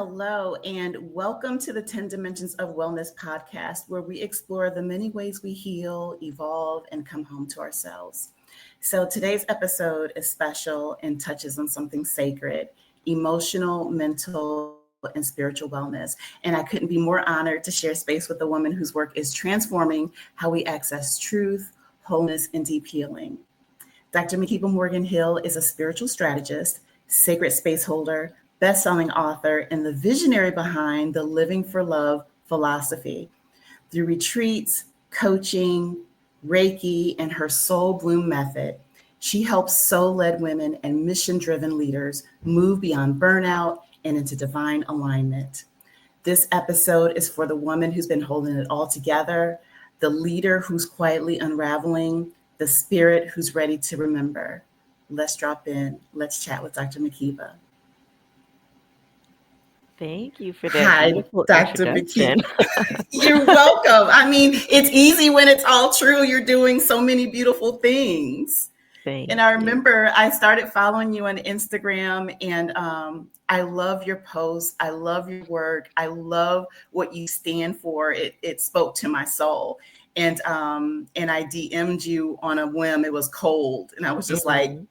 Hello, and welcome to the 10 Dimensions of Wellness podcast, where we explore the many ways we heal, evolve, and come home to ourselves. So, today's episode is special and touches on something sacred: emotional, mental, and spiritual wellness. And I couldn't be more honored to share space with a woman whose work is transforming how we access truth, wholeness, and deep healing. Dr. Makeba Morgan Hill is a spiritual strategist, sacred space holder, best-selling author, and the visionary behind the Living for Love philosophy. Through retreats, coaching, Reiki, and her Soul Bloom method, she helps soul-led women and mission-driven leaders move beyond burnout and into divine alignment. This episode is for the woman who's been holding it all together, the leader who's quietly unraveling, the spirit who's ready to remember. Let's drop in. Let's chat with Dr. Makeba. Thank you for that Hi, beautiful Dr. introduction. Makeba. You're welcome. I mean, it's easy when it's all true. You're doing so many beautiful things. Thank And I you. remember I started following you on Instagram, and I love your posts. I love your work. I love what you stand for. It spoke to my soul. And I DM'd you on a whim. It was cold, and I was just like, Mhm.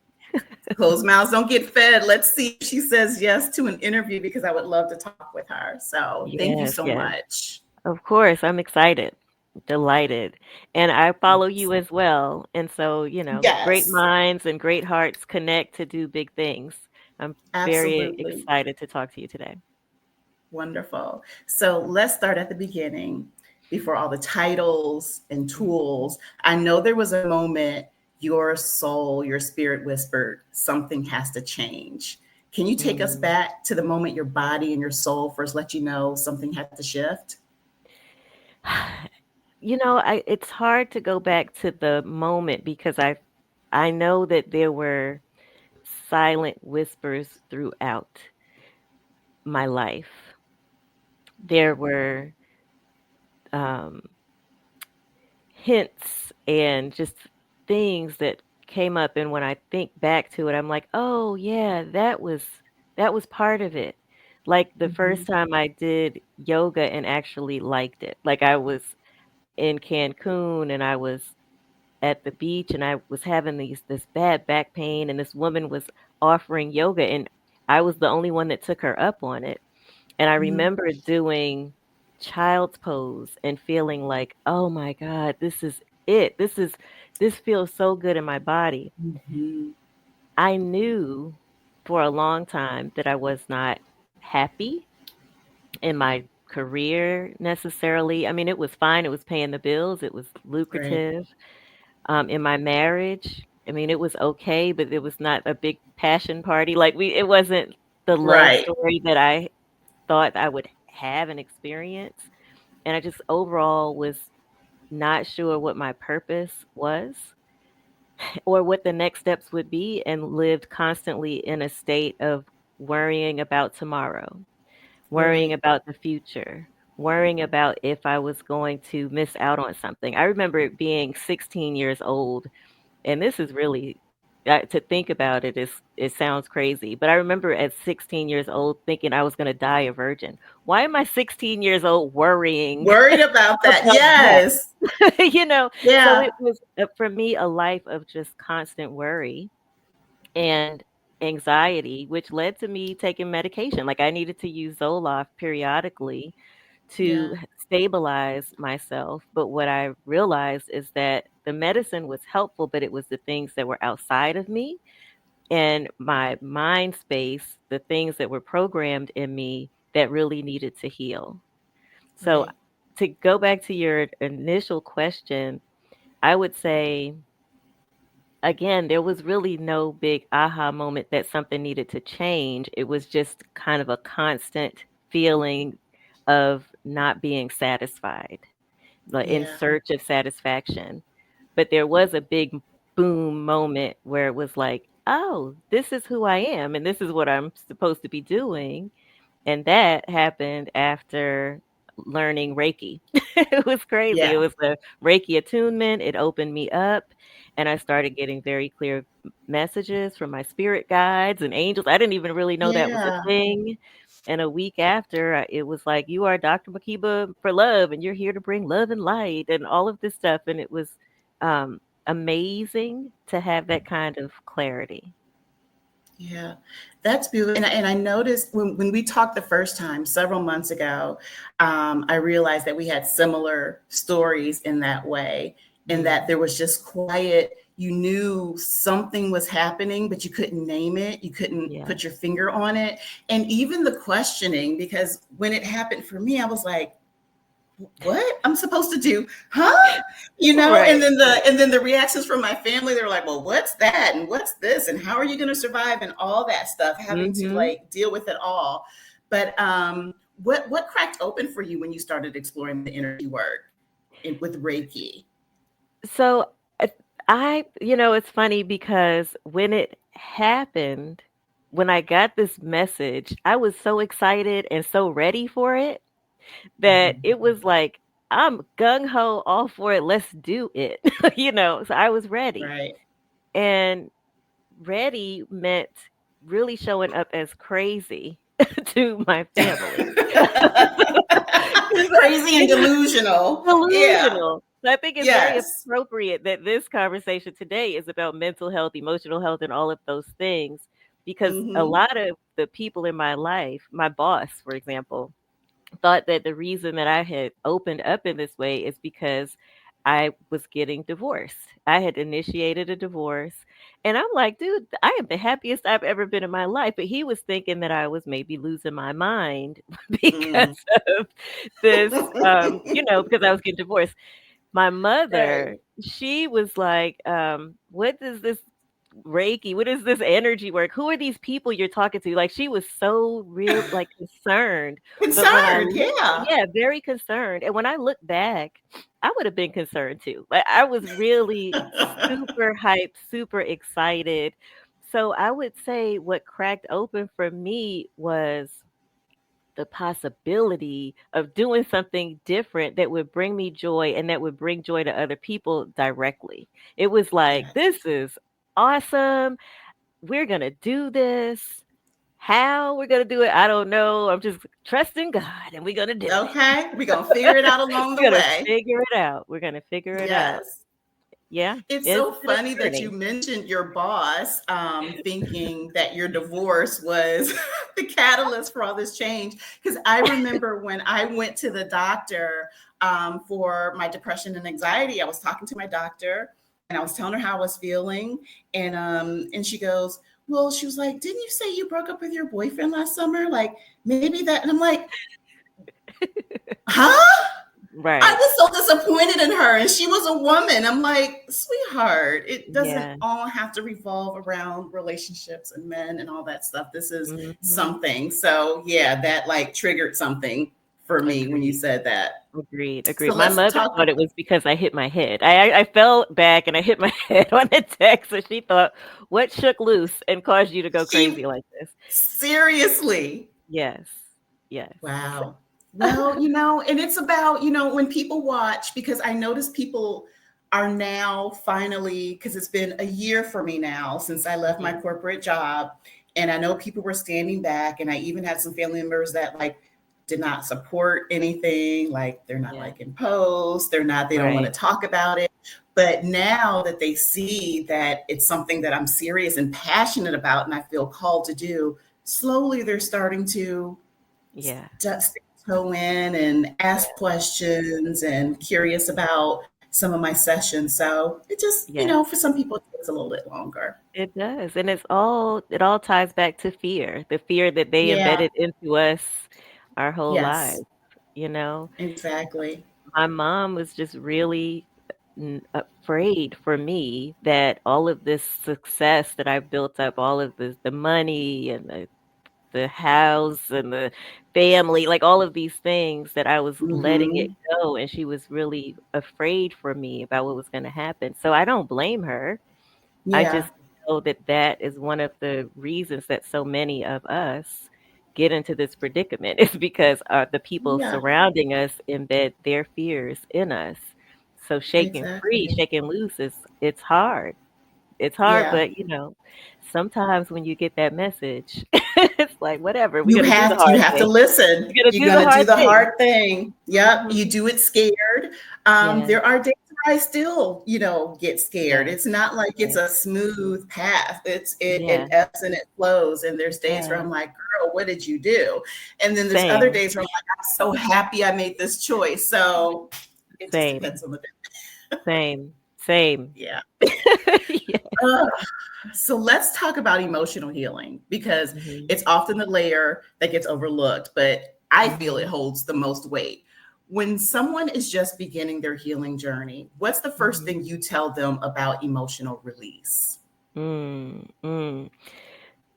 closed mouths don't get fed. Let's see if she says yes to an interview, because I would love to talk with her. So thank you Yes, so yes. much. Of course, I'm excited, delighted. And I follow you as well. And so, great Yes, minds and great hearts connect to do big things. I'm very absolutely. excited to talk to you today. Wonderful. So let's start at the beginning before all the titles and Mhm. tools. I know there was a moment your soul, your spirit whispered, something has to change. Can you take us Mm. back to the moment your body and your soul first let you know something had to shift? It's hard to go back to the moment because I know that there were silent whispers throughout my life. There were um, hints and just things that came up, and when I think back to it, I'm like, oh yeah, that was part of it. Like the Mm-hmm. first time I did yoga and actually liked it. Like I was in Cancun and I was at the beach and I was having this bad back pain and this woman was offering yoga and I was the only one that took her up on it. And I remember doing child's pose and feeling like, "Oh my god, this is it. This feels so good in my body." Mm-hmm. I knew for a long time that I was not happy in my career necessarily. I mean, it was fine. It was paying the bills. It was Right. lucrative. In my marriage, I mean, it was okay, but it was not a big passion party. Like it wasn't the love Right. story that I thought I would have and experience. And I just overall was not sure what my purpose was or what the next steps would be, and lived constantly in a state of worrying about tomorrow, worrying Right. about the future, worrying about if I was going to miss out on something. I remember it being 16 years old, and this is really to think about it sounds crazy, but I remember at 16 years old thinking I was going to die a virgin. Why am I 16 years old worrying Worried about that. about that? Yes. So Yeah. it was for me a life of just constant worry and anxiety, which led to me taking medication. Like I needed to use Zoloft periodically to Yeah. stabilize myself. But what I realized is that the medicine was helpful, but it was the things that were outside of me and my mind space, the things that were programmed in me that really needed to heal. So Right. to go back to your initial question, I would say again, there was really no big aha moment that something needed to change. It was just kind of a constant feeling of not being satisfied, like in Yeah. search of satisfaction. But there was a big boom moment where it was like, oh, this is who I am and this is what I'm supposed to be doing. And that happened after learning Reiki. It was crazy. It Yeah. was a Reiki attunement. It opened me up and I started getting very clear messages from my spirit guides and angels. I didn't even really know that was a Yeah. thing. And a week after, it was like, you are Dr. Makeba for love, and you're here to bring love and light and all of this stuff. And it was amazing to have that kind of clarity. Yeah, that's beautiful. And I noticed when we talked the first time several months ago, I realized that we had similar stories in that way, in that Mm, there was just quiet. You knew something was happening, but you couldn't name it. You couldn't yeah. put your finger on it. And even the questioning, because when it happened for me, I was like, what I'm supposed to do, huh? Right. And then the reactions from my family, they were like, well, what's that, and what's this, and how are you going to survive, and all that stuff, having to Hmm. like deal with it all. But what cracked open for you when you started exploring the energy work with Reiki? So it's funny because when it happened, when I got this message, I was so excited and so ready for it that Mhm. it was like, I'm gung ho all for it. Let's do it. So I was ready. Right. And ready meant really showing up as crazy to my family. Crazy and delusional. Yeah. Delusional. So I think it's very Yes. appropriate that this conversation today is about mental health, emotional health, and all of those things, because a Hmm. lot of the people in my life, my boss, for example, thought that the reason that I had opened up in this way is because I was getting divorced. I had initiated a divorce. And I'm like, dude, I am the happiest I've ever been in my life. But he was thinking that I was maybe losing my mind Mm. because of this, because I was getting divorced. My Right. mother, she was like, what is this Reiki? What is this energy work? Who are these people you're talking to? Like, she was so real, like, concerned. But when I Concerned. look, Yeah. yeah, very concerned. And when I look back, I would have been concerned too. Like, I was really super hyped, super excited. So I would say what cracked open for me was the possibility of doing something different that would bring me joy and that would bring joy to other people directly. It was like, Yes. this is awesome. We're going to do this. How we're going to do it, I don't know. I'm just trusting God and we're going to do Okay. We're going to figure it. it out along the We're going to way. figure it out. We're going to figure it out. Yes. Yeah. It's It's so been a funny that you journey. mentioned your boss thinking that your divorce was the catalyst for all this change. Because I remember when I went to the doctor for my depression and anxiety, I was talking to my doctor and I was telling her how I was feeling. And she goes, well, she was like, didn't you say you broke up with your boyfriend last summer? Like maybe that. And I'm like, huh? I Right. was so disappointed in her, and she was a woman. I'm like, sweetheart, it doesn't Yeah. all have to revolve around relationships and men and all that stuff. This is Hmm. something. So yeah, that like triggered something for me when you Agreed. said that. Agreed, So agreed. My let's mother talk. thought it was because I hit my head. I fell back and I hit my head on the deck, so she thought, "What shook loose and caused you to go She crazy like this?" seriously. Yes, yes. Wow. Well, and it's about, when people watch, because I notice people are now finally, because it's been a year for me now since I left my Mhm. corporate job. And I know people were standing back, and I even had some family members that like did not support anything. Like they're not Yeah, liking posts, they don't want right. to talk about it. But now that they see that it's something that I'm serious and passionate about and I feel called to do, slowly they're starting to Yeah, just go in and ask yeah, questions and curious about some of my sessions. So it just, yeah. for some people, it takes a little bit longer. It does, and it all ties back to fear, the fear that they Yeah. embedded into us our whole Yes. lives. You know, Exactly. my mom was just really afraid for me that all of this success that I built up, all of the money and the house and the family, like all of these things that I was letting it Hmm. go, and she was really afraid for me about what was going to happen. So I don't blame her. I Yeah. just know that that is one of the reasons that so many of us get into this predicament is because the people Yeah. surrounding us embed their fears in us. So shaking free, Exactly. shaking loose it's hard. It's hard, Yeah. but sometimes when you get that message, it's like whatever. We're You gonna do the you hard have to thing. listen. We're gonna You're do the gonna do hard the thing. hard thing. Yep. You Hmm. do it scared. Yeah, There are days where I still, get scared. yeah, It's not like it's yeah, a smooth path. It yeah, ebbs and it flows. And there's days where yeah. I'm like, girl, what did you do? And then there's other Same, days where I'm like, I'm so happy I made this choice. So it just same, depends on the day. same, same. Yeah. Yes. Uh, so let's talk about emotional healing because Hmm. it's often the layer that gets overlooked, but I feel it Hmm. holds the most weight. When someone is just beginning their healing journey, what's the first Hmm. thing you tell them about emotional release? Mm, mm.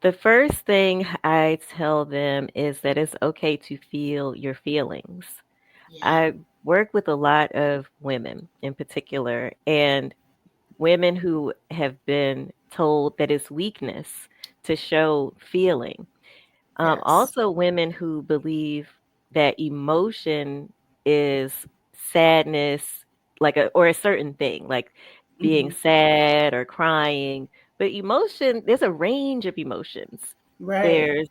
The first thing I tell them is that it's okay to feel your feelings. Yeah. I work with a lot of women in particular, and women who have been told that it's weakness to show feeling. Yes. Also, women who believe that emotion is sadness, or a certain thing, like being Hmm. sad or crying. But emotion, there's a range of emotions. Right. There's,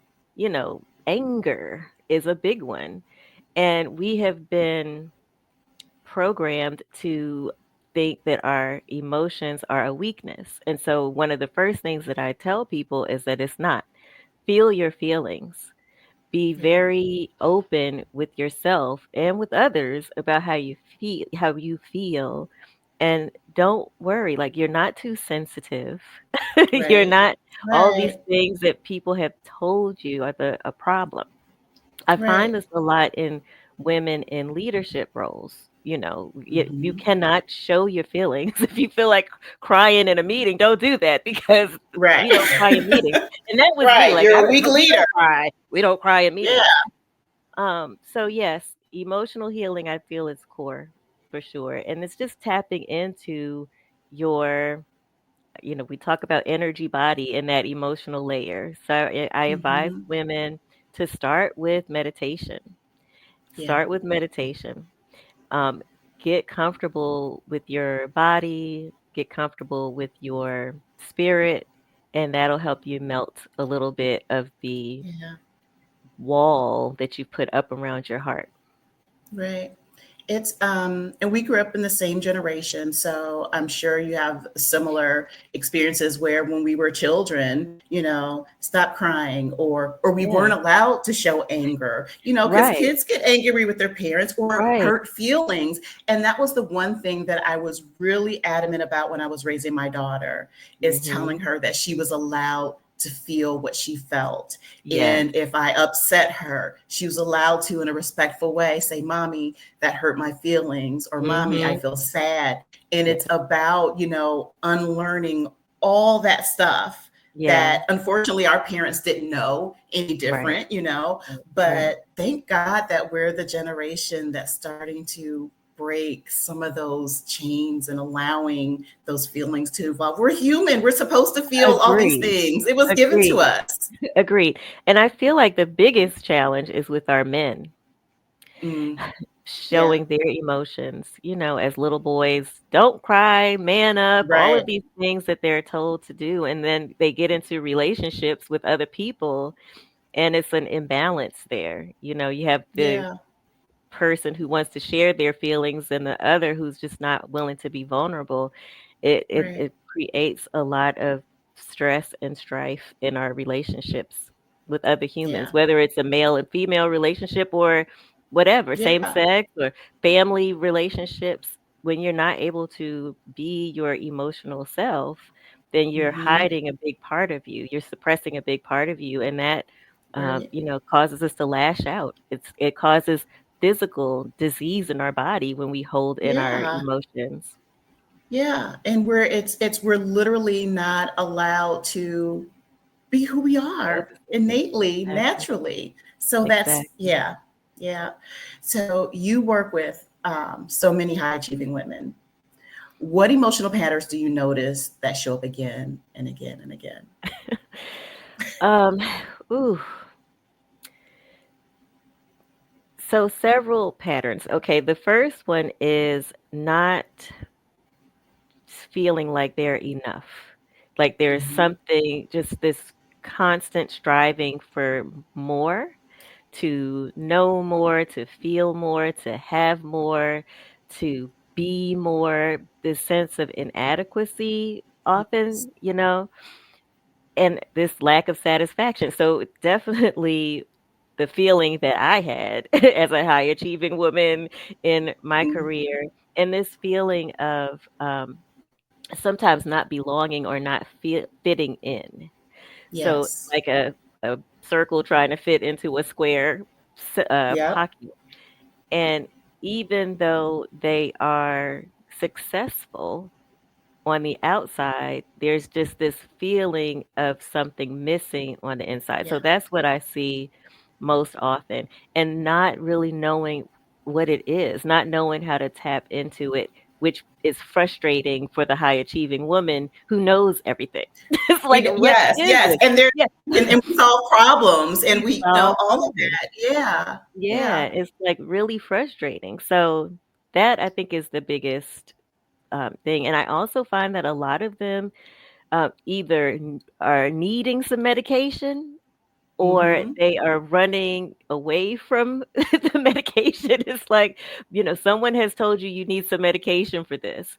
anger is a big one. And we have been programmed to think that our emotions are a weakness. And so, one of the first things that I tell people is that it's not. Feel your feelings, be Yeah. very open with yourself and with others about how you feel, and don't worry, like you're not too sensitive. You're Right. not all these Right. things that people have told you are a problem. I find Right. this a lot in women in leadership roles. You Hmm. cannot show your feelings. If you feel like crying in a meeting, don't do that because Right. we don't cry in meetings. And that was me. Right. Like, You're a weak we leader. don't cry. We don't cry in Yeah. meetings. So yes, emotional healing I feel is core for sure. And it's just tapping into your, we talk about energy body and that emotional layer. So I advise Hmm. women to start with meditation. Yeah. Start with meditation. Um, get comfortable with your body, get comfortable with your spirit, and that'll help you melt a little bit of the Yeah. wall that you put up around your heart. Right. It's and we grew up in the same generation, so I'm sure you have similar experiences where when we were children, stop crying or we Yeah. weren't allowed to show anger, because Right. kids get angry with their parents or Right. hurt feelings. And that was the one thing that I was really adamant about when I was raising my daughter, is Mhm. telling her that she was allowed to feel what she felt. Yes. And if I upset her, she was allowed to, in a respectful way, say, Mommy, that hurt my feelings, or Mommy, I Mhm. feel sad. And Yeah. it's about, unlearning all that stuff Yeah. that unfortunately our parents didn't know any Right. different, Right. Right. but thank God that we're the generation that's starting to break some of those chains and allowing those feelings to evolve. We're human. We're supposed to feel all these Agreed. things. It was given to Agreed. us. Agreed. And I feel like the biggest challenge is with our men Mm, yeah, showing their emotions, as little boys, don't cry, man up, all right. of these things that they're told to do. And then they get into relationships with other people and it's an imbalance there. You have the Yeah, person who wants to share their feelings and the other who's just not willing to be vulnerable. right. It creates a lot of stress and strife in our relationships with other Yeah, humans, whether it's a male and female relationship or whatever, same yeah. sex or family relationships. When you're not able to be your emotional self, then you're Hmm. hiding a big part of you. You're suppressing a big part of you, and that Right. causes us to lash out. It causes physical disease in our body when we hold in our Yeah, emotions. yeah. And we're literally not allowed to be who we Hold are the secret. innately, Exactly. naturally. So that's, Exactly. yeah, yeah. So you work with so many high achieving women. What emotional patterns do you notice that show up again and again and again? Um, ooh. So several patterns. Okay, the first one is not feeling like they're enough. Like there's Hmm. something, just this constant striving for more, to know more, to feel more, to have more, to be more, this sense of inadequacy Yes. often, and this lack of satisfaction. So definitely the feeling that I had as a high achieving woman in my Mhm. career, and this feeling of sometimes not belonging or not fitting in. So Yes. like a circle trying to fit into a square Yep. pocket. And even though they are successful on the outside, there's just this feeling of something missing on the inside. So Yeah. that's what I see most often, and not really knowing what it is, not knowing how to tap into it, which is frustrating for the high achieving woman who knows everything. It's like, what Yes, is yes. it? And there Yeah. and we solve problems and We we know solve all of problems. that. Yeah. Yeah, Yeah. it's like really frustrating. So that I think is the biggest thing. And I also find that a lot of them either are needing some medication or Hmm. they are running away from the medication. It's like, someone has told you you need some medication for this.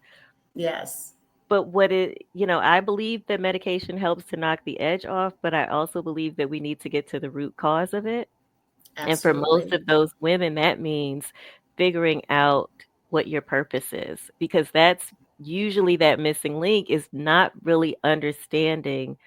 Yes. But I believe that medication helps to knock the edge off, but I also believe that we need to get to the root cause of it. And for most Absolutely. of those women, that means figuring out what your purpose is, because that's usually that missing link, is not really understanding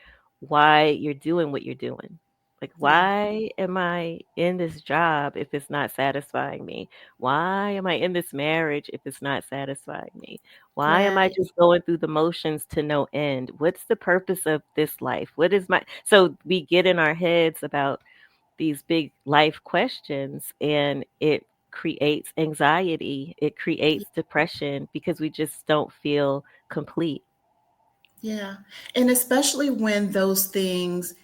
why you're doing what you're doing. Like, Yeah. why am I in this job if it's not satisfying me? Why am I in this marriage if it's not satisfying me? Why am I Right. just going through the motions to no end? What's the purpose of this life? What is my, so we get in our heads about these big life questions, and it creates anxiety, it creates depression because we just don't feel complete. Yeah. And especially when those things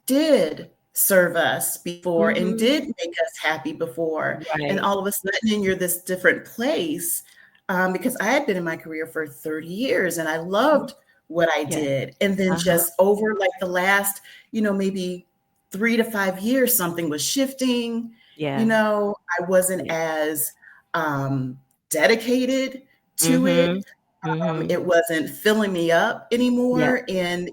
did serve us before and Mhm. did make us happy before. And Right. all of a sudden, you're this different place. Because I had been in my career for 30 years and I Mhm. loved what I Yeah. did. And then Uh-huh. just over like the last, maybe 3 to 5 years, something was shifting. Yeah. I wasn't Yeah. as dedicated to Mhm. it. Mhm. It wasn't filling me up Yeah. anymore, and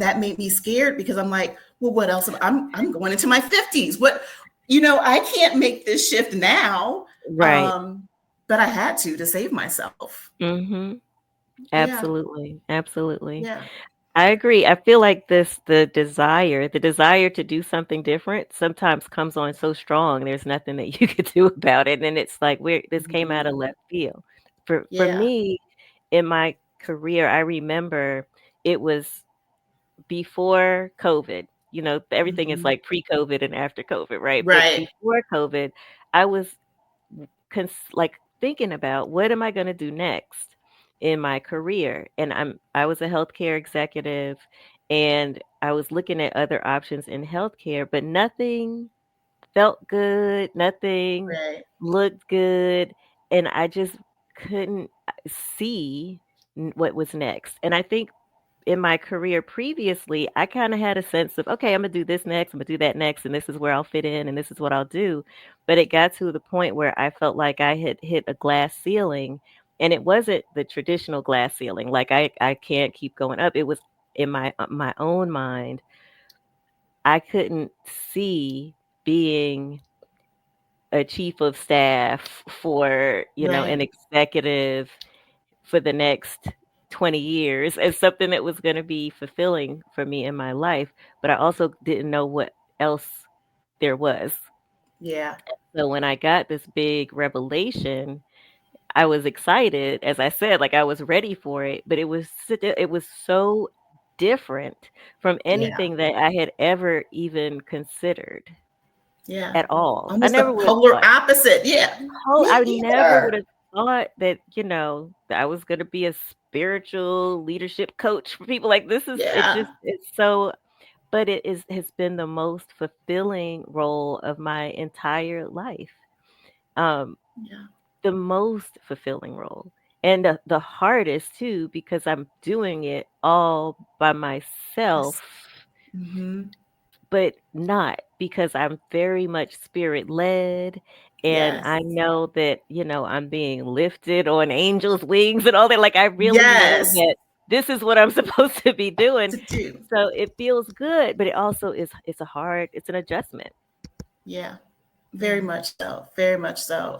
that made me scared because I'm like, well, what else? I'm going into my 50s. I can't make this shift now, Right. but I had to save myself. Mhm. Yeah, Absolutely. Absolutely. yeah, I agree. I feel like the desire to do something different sometimes comes on so strong. There's nothing that you could do about it. And it's like, where this came out mhm, of left field. For yeah, me, in my career, I remember it was before COVID. Everything is mhm, like pre-COVID and after COVID, right? But right, before COVID, I was like thinking about, what am I going to do next in my career? And I was a healthcare executive, and I was looking at other options in healthcare, but nothing felt good, nothing right, looked good, and I just couldn't see what was next. And I think in my career previously, I kind of had a sense of, okay, I'm going to do this next, I'm going to do that next, and this is where I'll fit in, and this is what I'll do. But it got to the point where I felt like I had hit a glass ceiling, and it wasn't the traditional glass ceiling. Like I can't keep going up. It was in my own mind. I couldn't see being a chief of staff for, an right, executive for the next 20 years as something that was going to be fulfilling for me in my life, but I also didn't know what else there was. yeah, So when I got this big revelation, I was excited, as I said, like I was ready for it, but it was so different from yeah, anything that I had ever even considered yeah. at all. I Almost never a would have polar thought. opposite. Yeah, I me never would either. have thought that, that I was gonna be a spiritual leadership coach for people. Like, Yeah, it's so, but has been the most fulfilling role of my entire life. Um, yeah, the most fulfilling role. and the hardest too, because I'm doing it all by myself, Mm-hmm. but not, because I'm very much spirit led. And Yes. I know that, I'm being lifted on angels' wings and all that. Like, I really know Yes. that this is what I'm supposed to be doing. To do. So it feels good, but it also it's an adjustment. Yeah. Very Mhm. much so. Very much so.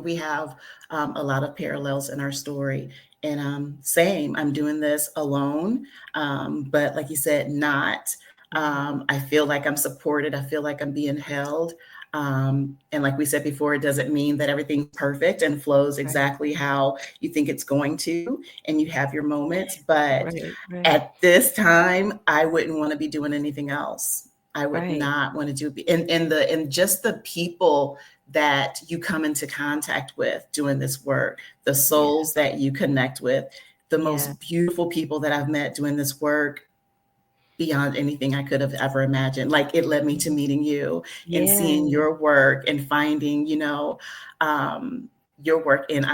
We have a lot of parallels in our story. And same, I'm doing this alone. But like you said, not. Mhm. I feel like I'm supported. I feel like I'm being held. And like we said before, it doesn't mean that everything's perfect and flows Right. exactly how you think it's going to. And you have your moments. But Right. Right. at this time, I wouldn't want to be doing anything else. I would Right. not want to do in just the people that you come into contact with doing this work, the Yeah. souls that you connect with, the Yeah. most beautiful people that I've met doing this work beyond anything I could have ever imagined. Like it led me to Mhm. meeting you and Yeah. seeing your work and finding, um, your work. And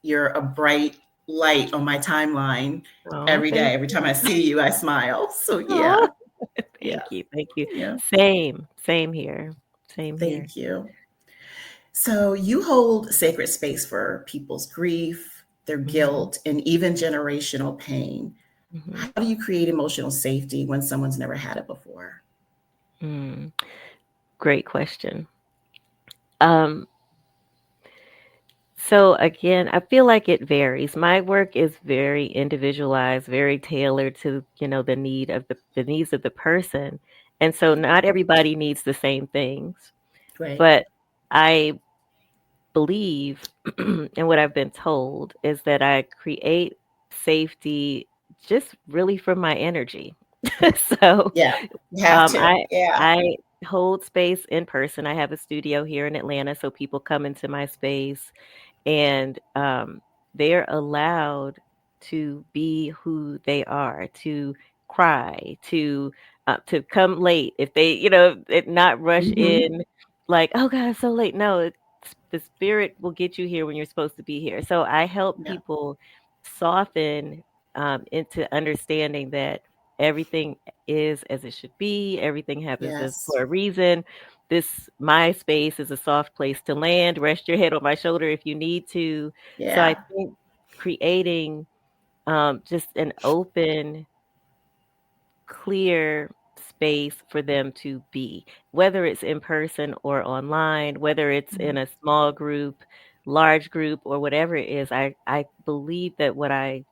you're a bright light on my timeline Oh, every day. thank Every time I you. see you, I smile. So Oh, yeah, yeah, thank you. Thank you. yeah. Same here. Same here. Thank you. So you hold sacred space for people's grief, their Mhm. guilt, and even generational pain. Mhm. How do you create emotional safety when someone's never had it before? Mm. Great question. Um, so again, I feel like it varies. My work is very individualized, very tailored to, the needs of the person. And so not everybody needs the same things. Right. But I believe and what I've been told is that I create safety just really from my energy. So Yeah. You have to. I Yeah. I hold space in person. I have a studio here in Atlanta, so people come into my space, and they're allowed to be who they are, to cry, to come late if they, not rush Hmm. in like, oh God, it's so late. No, the spirit will get you here when you're supposed to be here. So I help Yeah. people soften into understanding that everything is as it should be. Everything happens as Yes. for a reason. This my space is a soft place to land. Rest your head on my shoulder if you need to. So I Yeah. think creating just an open, clear space for them to be, whether it's in person or online, whether it's in Mhm. a small group, large group, or whatever it is. I believe that what I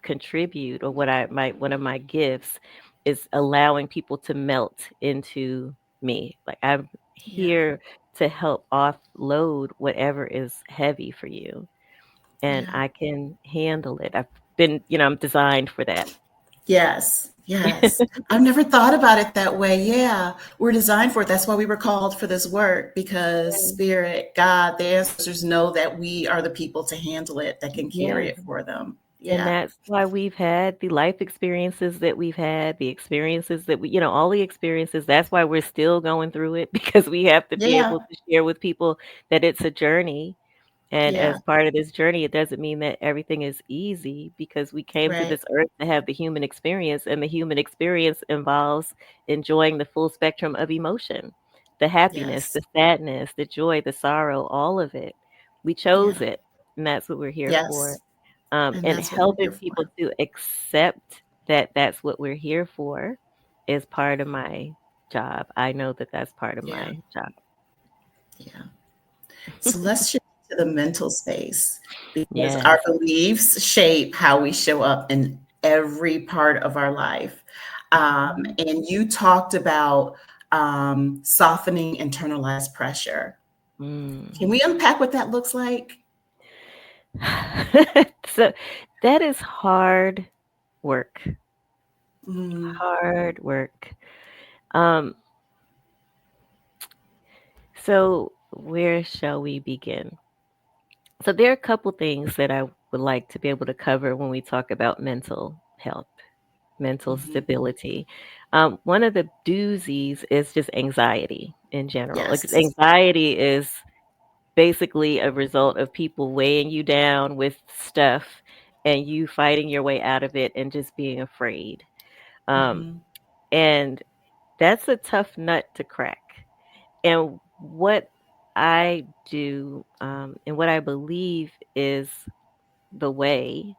contribute, or what I might one of my gifts, is allowing people to melt into me. Like, I'm Yeah. here to help offload whatever is heavy for you, and Yeah. I can handle it. I'm designed for that. Yes. Yes. I've never thought about it that way. Yeah. We're designed for it. That's why we were called for this work because Spirit, God, the ancestors know that we are the people to handle it, that can carry Yeah. it for them. And Yeah. that's why we've had the life experiences that we've had, the experiences that all the experiences. That's why we're still going through it, because we have to be Yeah. able to share with people that it's a journey. And Yeah. as part of this journey, it doesn't mean that everything is easy, because we came to Right. this earth to have the human experience, and the human experience involves enjoying the full spectrum of emotion, the happiness, Yes. the sadness, the joy, the sorrow, all of it. We chose Yeah. it, and that's what we're here for. Yes. And And that's what we're helping here people for. to accept that that's what we're here for is part of my job. I know that that's part of Yeah. my job. Yeah. So let's shift to the mental space because our Yes. beliefs shape how we show up in every part of our life. Mhm. And you talked about softening internalized pressure. Mm. Can we unpack what that looks like? So that is hard work. Mm, Hard work. Um, so where shall we begin? So there are a couple things that I would like to be able to cover when we talk about mental health, mental mhm. stability. One of the doozies is just anxiety in general. Like, Yes. anxiety is basically a result of people weighing you down with stuff and you fighting your way out of it and just being afraid. Um, Hmm. and that's a tough nut to crack. And what I do, and what I believe is the way,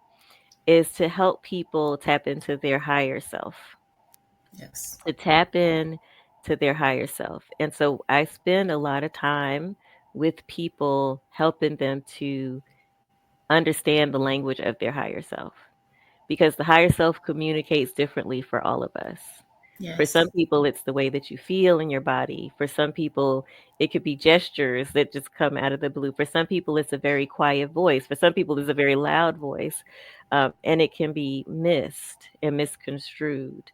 is to help people tap into their higher self, Yes. to tap in to their higher self. And so I spend a lot of time with people helping them to understand the language of their higher self, because the higher self communicates differently for all of us. For some Yes. people, it's the way that you feel in your body. For some people, it could be gestures that just come out of the blue. For some people, it's a very quiet voice. For some people, it's a very loud voice. And it can be missed and misconstrued.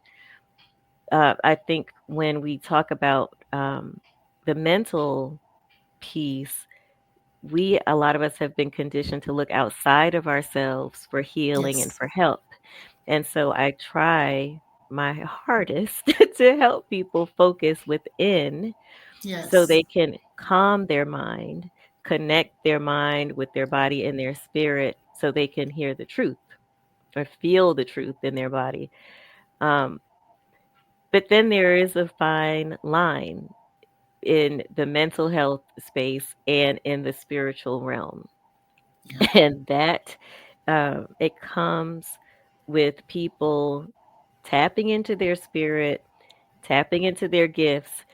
I think when we talk about the mental piece, a lot of us have been conditioned to look outside of ourselves for healing and Yes. for help. And so I try my hardest to help people focus within so Yes. they can calm their mind, connect their mind with their body and their spirit so they can hear the truth or feel the truth in their body. Um, but then there is a fine line in the mental health space and in the spiritual realm. Yeah. And that it comes with people tapping into their spirit, tapping into their gifts,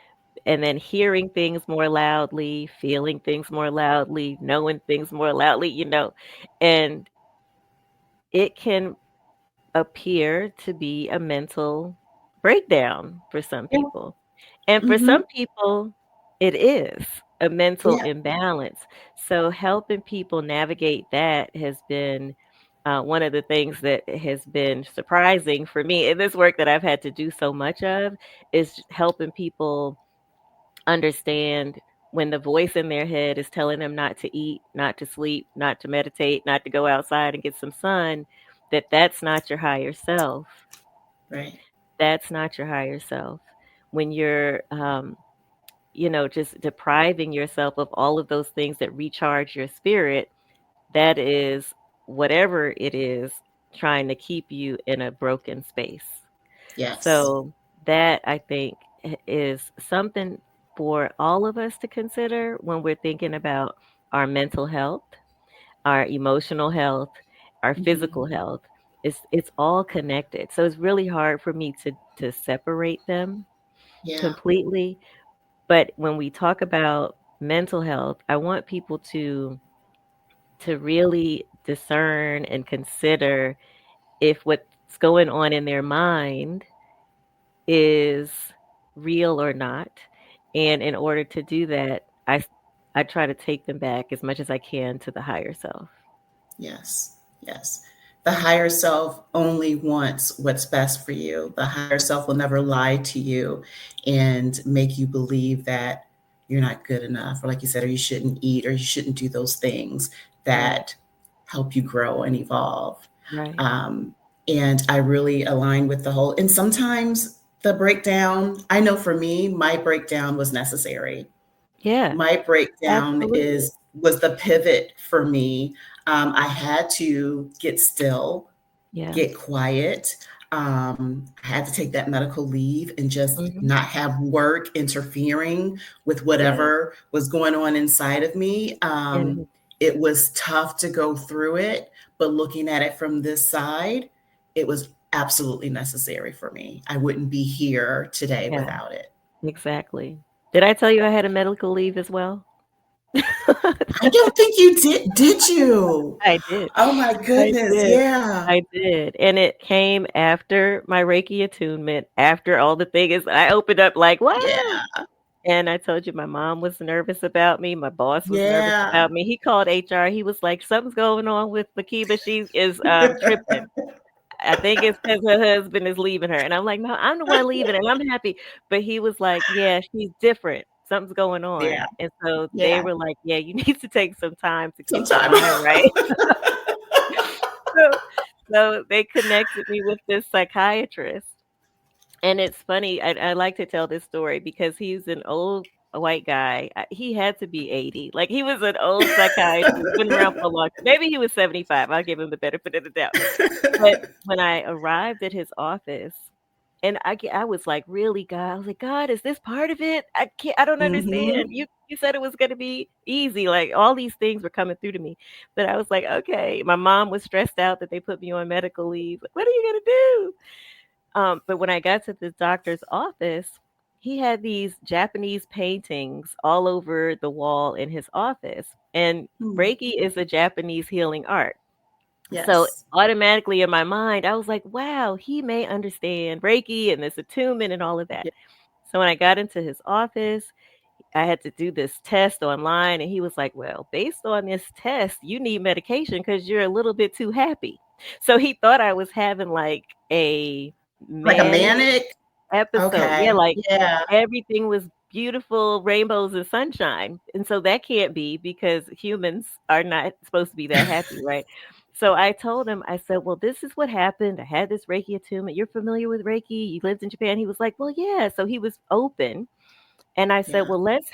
and then hearing things more loudly, feeling things more loudly, knowing things more loudly, and it can appear to be a mental breakdown for some Yeah. people. And for Hmm. some people, it is a mental Yeah. imbalance. So, helping people navigate that has been one of the things that has been surprising for me in this work that I've had to do so much of, is helping people understand when the voice in their head is telling them not to eat, not to sleep, not to meditate, not to go outside and get some sun, that's not your higher self. Right. That's not your higher self. When you're just depriving yourself of all of those things that recharge your spirit, that is whatever it is trying to keep you in a broken space. Yes. So that, I think, is something for all of us to consider when we're thinking about our mental health, our emotional health, our Hmm. physical health. It's all connected. So it's really hard for me to separate them Yeah. completely. But when we talk about mental health, I want people to really discern and consider if what's going on in their mind is real or not. And in order to do that, I try to take them back as much as I can to the higher self. Yes. Yes. The higher self only wants what's best for you. The higher self will never lie to you and make you believe that you're not good enough, or like you said, or you shouldn't eat, or you shouldn't do those things Right. that help you grow and evolve. Right. Um, and I really align with the whole. And sometimes the breakdown, I know for me, my breakdown was necessary. Yeah. My breakdown Absolutely. is was the pivot for me. I had to get still, Yeah. get quiet. I had to take that medical leave and just Hmm. not have work interfering with Yeah. whatever was going on inside of me. And It was tough to go through it, but looking at it from this side, it was absolutely necessary for me. I wouldn't be here today yeah, without it. exactly. Did I tell you I had a medical leave as well? I don't think you did. Did you? I did. Oh my I goodness. did. Yeah. I did. And it came after my Reiki attunement, after all the things. I opened up like, what? Yeah. And I told you my mom was nervous about me. My boss was nervous Yeah. about me. He called HR. He was like, something's going on with Makeba. She is tripping. I think it's because her husband is leaving her. And I'm like, no, I'm the one leaving and I'm happy. But he was like, yeah, she's different. Something's going Yeah. on. And so they Yeah. were like, yeah, you need to take some time to get your Sometime. mind right. so, so they connected me with this psychiatrist. And it's funny, I like to tell this story because he's an old white guy. He had to be 80. Like, he was an old psychiatrist, been around for a long time. Maybe he was 75. I'll give him the benefit of the doubt. But when I arrived at his office, and I was like, "Really, God?" I was like, "God, is this part of it? I don't understand. Mm-hmm. You said it was gonna be easy." Like, all these things were coming through to me. But I was like, "Okay." My mom was stressed out that they put me on medical leave. Like, "What are you gonna do?" But when I got to the doctor's office, he had these Japanese paintings all over the wall in his office. And Mm. Reiki is a Japanese healing art. So Yes. automatically in my mind, I was like, wow, he may understand Reiki and this attunement and all of that. Yeah. So when I got into his office, I had to do this test online, and he was like, well, based on this test, you need medication because you're a little bit too happy. So he thought I was having like a Like a manic manic. episode. Yeah, Okay. like Yeah. everything was beautiful, rainbows and sunshine. And so that can't be because humans are not supposed to be that happy, right? So I told him, I said, well, this is what happened. I had this Reiki attunement. You're familiar with Reiki? You lived in Japan. He was like, well, yeah. So he was open. And I said, Yeah. well, let's,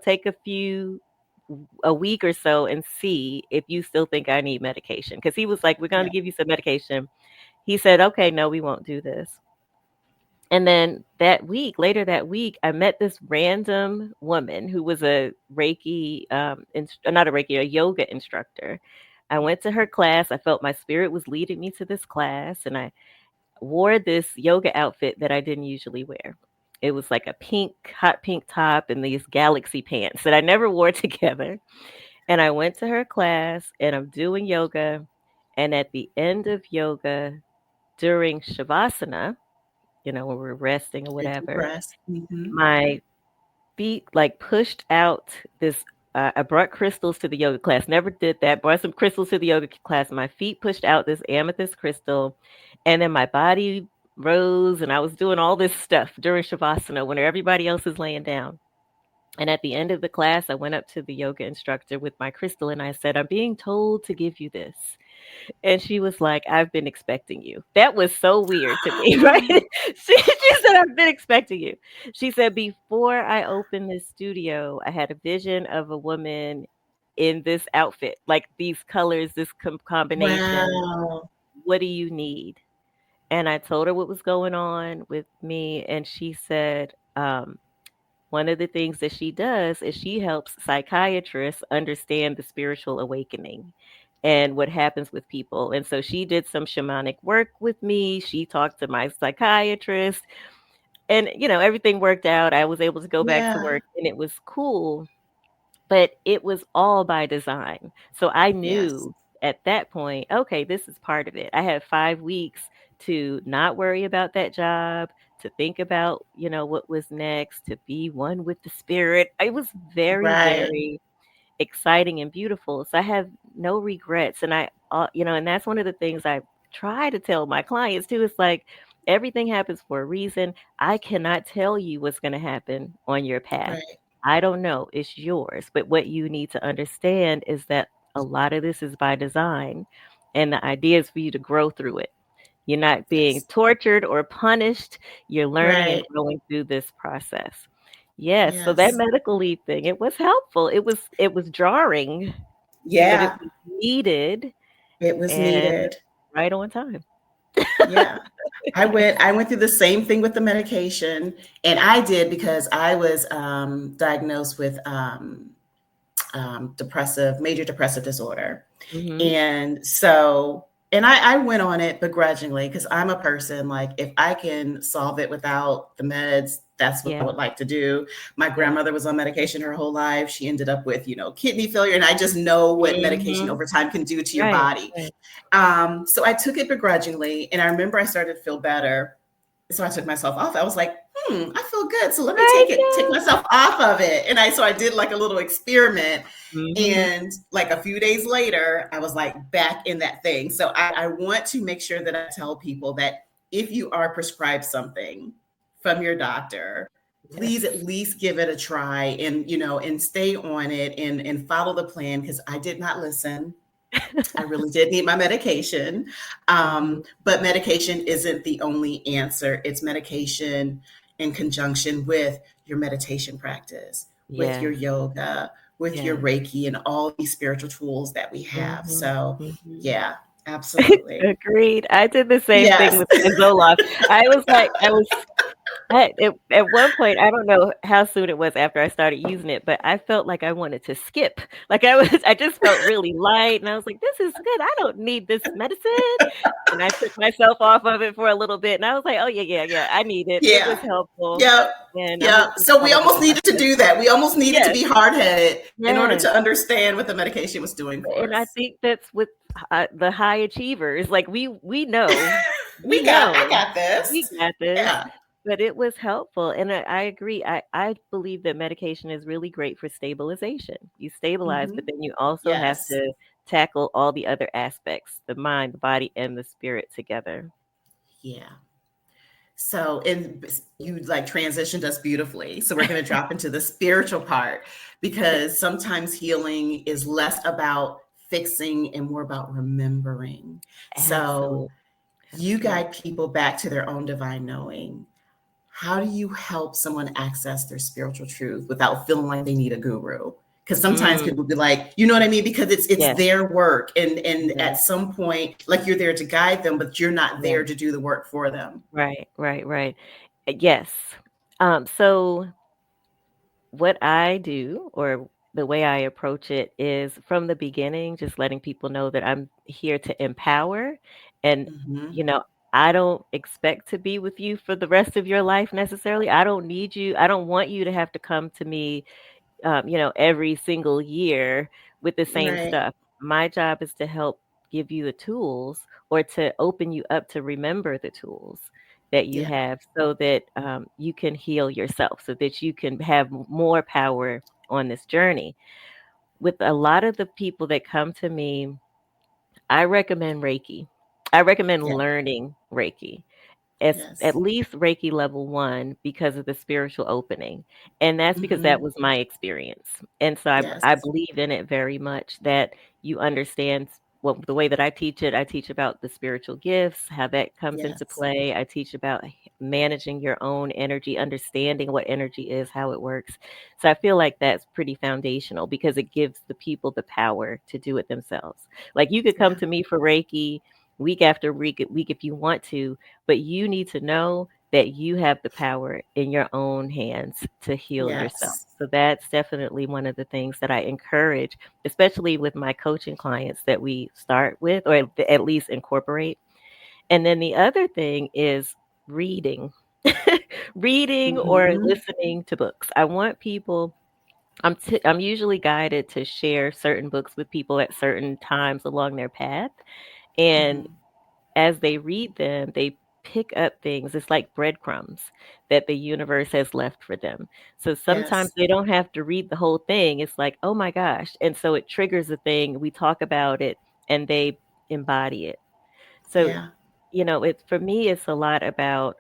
take a week or so and see if you still think I need medication. Because he was like, we're going Yeah. to give you some medication. He said, okay, no, we won't do this. And then later that week, I met this random woman who was a Reiki, not a Reiki, a yoga instructor. I went to her class. I felt my spirit was leading me to this class, and I wore this yoga outfit that I didn't usually wear. It was like a hot pink top and these galaxy pants that I never wore together. And I went to her class and I'm doing yoga. And at the end of yoga, during Shavasana, when we're resting or Your deep whatever, breaths. Mm-hmm. my feet like pushed out this. I brought crystals to the yoga class. Never did that. Brought some crystals to the yoga class. My feet pushed out this amethyst crystal, and then my body rose, and I was doing all this stuff during Shavasana when everybody else is laying down. And at the end of the class, I went up to the yoga instructor with my crystal, and I said, "I'm being told to give you this." And she was like, "I've been expecting you." That was so weird to me, right? She said, "I've been expecting you." She said, "Before I opened this studio, I had a vision of a woman in this outfit, like these colors, this combination. Wow. What do you need?" And I told her what was going on with me. And she said, one of the things that she does is she helps psychiatrists understand the spiritual awakening and what happens with people. And so she did some shamanic work with me. She talked to my psychiatrist, and everything worked out. I was able to go back to Yeah. work, and it was cool, but it was all by design. So I Yes. knew at that point, okay, this is part of it. I had 5 weeks to not worry about that job, to think about, what was next, to be one with the spirit. It was very, Right. very exciting and beautiful. So I have no regrets. And and that's one of the things I try to tell my clients too. It's like everything happens for a reason. I cannot tell you what's going to happen on your path. Right. I don't know. It's yours. But what you need to understand is that a lot of this is by design. And the idea is for you to grow through it. You're not being Yes. tortured or punished. You're learning and Right. growing through this process. Yes, so that Yes. medical leave thing, it was helpful. It was jarring, but it Yeah. was needed It was and needed. right on time. Yeah. I went through the same thing with the medication, and I did because I was diagnosed with major depressive disorder. Mhm. And I went on it begrudgingly because I'm a person like if I can solve it without the meds, that's what I Yeah, would like to do. My yeah. grandmother was on medication her whole life. She ended up with, kidney failure. And I just know what medication Mhm. over time can do to your Right, body. right. So I took it begrudgingly. And I remember I started to feel better. So I took myself off. I was like, I feel good. So let me Right, take yeah. myself off of it. So I did like a little experiment. Mhm. And like a few days later, I was like back in that thing. So I want to make sure that I tell people that if you are prescribed something from your doctor, please at Yes. least give it a try and stay on it and follow the plan because I did not listen. I really did need my medication. Mhm. But medication isn't the only answer. It's medication in conjunction with your meditation practice, with your Yes. yoga, with your Yes. Reiki, and all these spiritual tools that we have. Mhm. So, Mhm. yeah, absolutely. Agreed. I did the same thing Yes. with the Zoloft. I was at one point, I don't know how soon it was after I started using it, but I felt like I wanted to skip. Like I just felt really light and I was like, this is good. I don't need this medicine. And I took myself off of it for a little bit and I was like, oh yeah, yeah, yeah. I need it. It Yeah. was helpful. Yep. And I'm gonna Yep. just So we follow the almost needed to process. do that. We almost needed to Yes, be hard headed in order yes. to understand what the medication was doing for And I us. think that's with the high achievers. Like we I know, got we this. got this. Yeah. But it was helpful, and I agree. I believe that medication is really great for stabilization. You stabilize, but Hmm. then you also have Yes. to tackle all the other aspects, the mind, the body, and the spirit together. Yeah. So, and you like transitioned us beautifully. So, we're going to drop into the spiritual part because sometimes healing is less about fixing and more about remembering. Absolutely, So, you guide absolutely. people back to their own divine knowing. How do you help someone access their spiritual truth without feeling like they need a guru? Because sometimes Mm, people be like, you know what I mean? Because it's yes, their work, and yes, at some point, like you're there to guide them, but you're not there yes. to do the work for them. Right, right, right. Yes. So what I do or the way I approach it is from the beginning, just letting people know that I'm here to empower. And, Hmm. you know, I don't expect to be with you for the rest of your life necessarily. I don't need you. I don't want you to have to come to me every single year with the same Right. stuff. My job is to help give you the tools or to open you up to remember the tools that you Yeah. have so that you can heal yourself, so that you can have more power on this journey. With a lot of the people that come to me, I recommend Reiki. I recommend Yeah. learning Reiki as at Yes. least Reiki level 1 because of the spiritual opening. And that's because that Hmm. was my experience. And so I Yes. believe in it very much that you understand well, the way that I teach about the spiritual gifts, how that comes into Yes. play. I teach about managing your own energy, understanding what energy is, how it works. So I feel like that's pretty foundational because it gives the people the power to do it themselves. Like you could come Yeah. to me for Reiki week after week if you want to, but you need to know that you have the power in your own hands to heal yourself. Yes. So that's definitely one of the things that I encourage, especially with my coaching clients that we start with or at least incorporate. And then the other thing is reading. Reading or Hmm. listening to books. I want people I'm usually guided to share certain books with people at certain times along their path. And Hmm. as they read them, they pick up things. It's like breadcrumbs that the universe has left for them. So sometimes Yes. they don't have to read the whole thing. It's like, oh my gosh. And so it triggers a thing. We talk about it and they embody it. So, Yeah. it for me, it's a lot about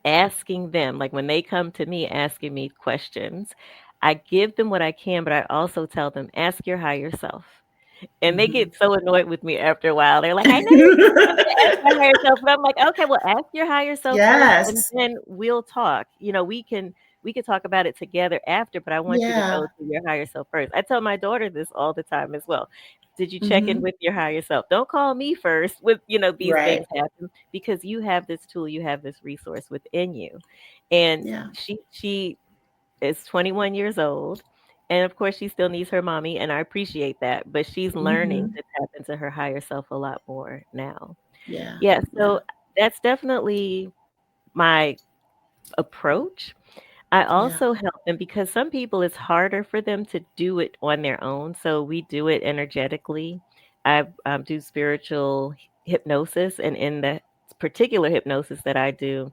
asking them, like when they come to me asking me questions, I give them what I can, but I also tell them, ask your higher self. And they Hmm. get so annoyed with me after a while. They're like, "I know you just told me to ask my higher self." But I'm like, "Okay, well, ask your higher self first, and Yes. then we'll talk. We can talk about it together after, but I want you to go Yeah. to your higher self first." I tell my daughter this all the time as well. Did you check in Hmm. with your higher self? Don't call me first with, these Right. things happen because you have this tool, you have this resource within you. And Yeah. she is 21 years old. And of course, she still needs her mommy, and I appreciate that. But she's learning Hmm. to tap into her higher self a lot more now. Yeah. Yeah, Yeah. so that's definitely my approach. I Yeah. also help them because some people it's harder for them to do it on their own. So we do it energetically. I do spiritual hypnosis, and in the particular hypnosis that I do,